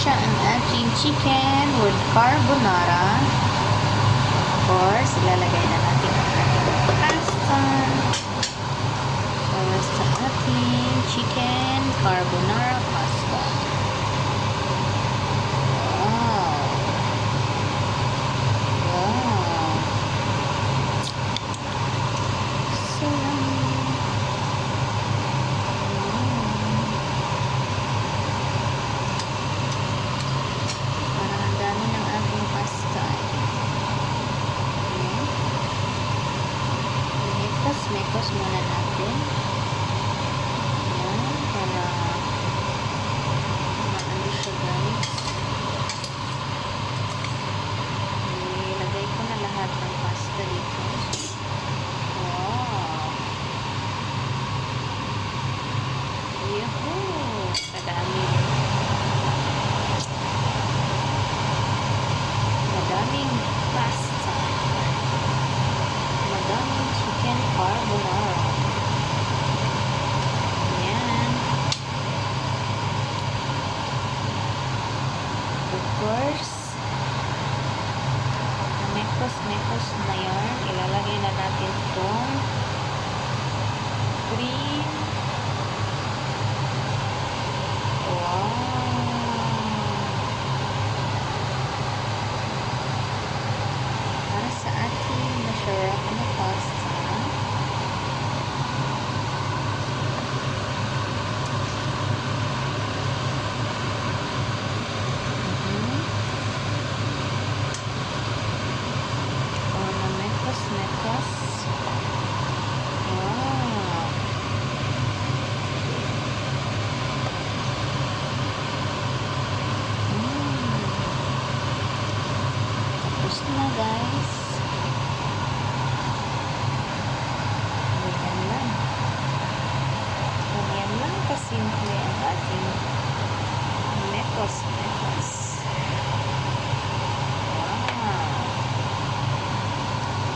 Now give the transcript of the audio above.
siya ang ating chicken with carbonara. Of course, ilalagay na natin ang ating pasta. Para sa ating chicken carbonara pasta. Wow! Wow! So yummy! Parang ang dami ng ating pasta. Mekos muna natin. Ayan, para maano siya guys. Ilagay ko na lahat ng pasta dito. Wow! Yahoo! Kadami. Madaming pasta. Madaming chicken carbonara. Ayan. Of course, mekos na yan. Ilalagay na natin itong cream. Wow! Para sa ating masarap na pasta. Mekos. Wow. Tapos na guys. Ganyan lang. Ganyan lang kasimple ang ating mekos